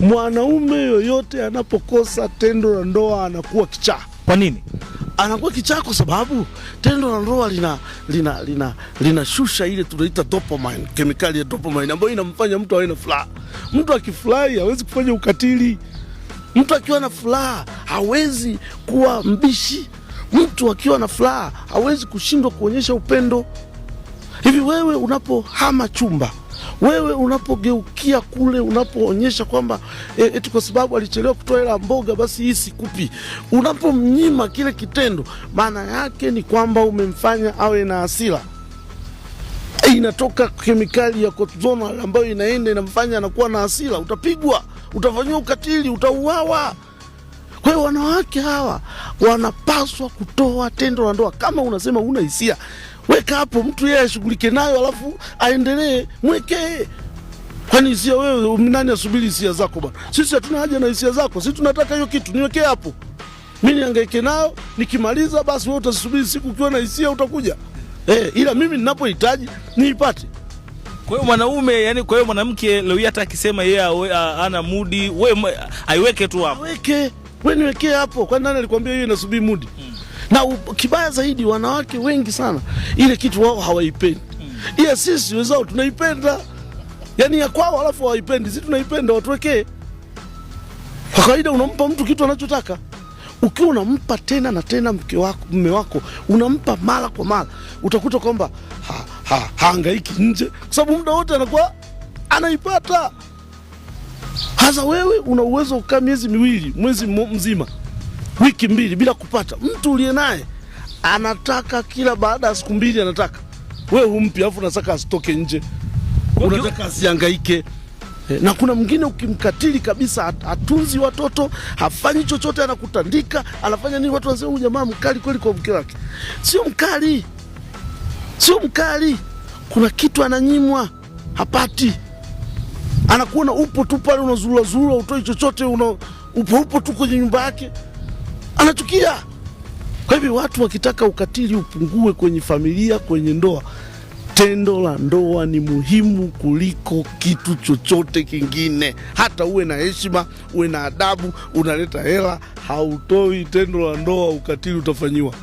Mwanaume yoyote anapokosa tendo la ndoa anakuwa kichaa. Kwa nini? Anakuwa kichaa kwa sababu tendo la ndoa linashusha ile tunaita dopamine, kemikali ya dopamine ambayo inamfanya mtu awe na furaha. Mtu akifurahi hawezi kufanya ukatili. Mtu akiwa na furaha hawezi kuwa mbishi. Mtu akiwa na furaha hawezi kushindwa kuonyesha upendo. Hivi wewe unapohama chumba, wewe unapogeukia kule, unapoonyesha kwamba eti kwa sababu alichelewa kutoa hela mboga basi hii sikupi, unapomnyima kile kitendo, maana yake ni kwamba umemfanya awe na hasira. Inatoka kemikali ya cortisol ambayo inaenda inamfanya anakuwa na hasira. Utapigwa, utafanywa ukatili, utauawa. Kwa hiyo wanawake hawa wanapaswa kutoa tendo la ndoa. Kama unasema una hisia, weka hapo, mtu yeye ashughulike nayo, alafu aendelee, mwekee. Kwani hisia wewe, nani asubiri hisia zako bwana? Sisi hatuna haja na hisia zako, sisi tunataka hiyo kitu, niwekee hapo. Mimi nihangaike nayo, nikimaliza basi wewe utasubiri siku ukiwa na hisia utakuja. Ila mimi ninapohitaji niipate. Kwa hiyo mwanaume, yani kwa hiyo mwanamke leo hata akisema yeye ana mudi, wewe aiweke tu hapo. Weke, wewe niwekee hapo. Kwani nani alikwambia yeye inasubiri mudi? Na kibaya zaidi, wanawake wengi sana ile kitu wao hawaipendi. Ila sisi wenzao tunaipenda. Yani ya kwao alafu hawaipendi, sisi tunaipenda, watuwekee. Kwa kawaida unampa mtu kitu anachotaka. Ukiwa unampa tena na tena mume wako, unampa mara kwa mara, utakuta kwamba haangaiki nje, kwa sababu muda wote anakuwa anaipata. Hasa wewe una uwezo kukaa miezi miwili, mwezi mzima, wiki mbili bila kupata. Mtu uliye naye anataka kila baada ya siku mbili anataka. Wewe humpi, alafu unataka asitoke nje. Unataka asihangaike. Na kuna mwingine ukimkatili kabisa, hatunzi watoto, hafanyi chochote, anakutandika, anafanya nini, watu wanasema huyu jamaa mkali kweli kwa mke wake. Sio mkali. Sio mkali. Kuna kitu ananyimwa, hapati. Anakuona upo tu pale unazurura, utoi chochote, upo tu kwenye nyumba yake. Anachukia. Kwa hivyo watu wakitaka ukatili upungue kwenye familia, kwenye ndoa, tendo la ndoa ni muhimu kuliko kitu chochote kingine. Hata uwe na heshima, uwe na adabu, unaleta hela, hautoi tendo la ndoa, ukatili utafanyiwa.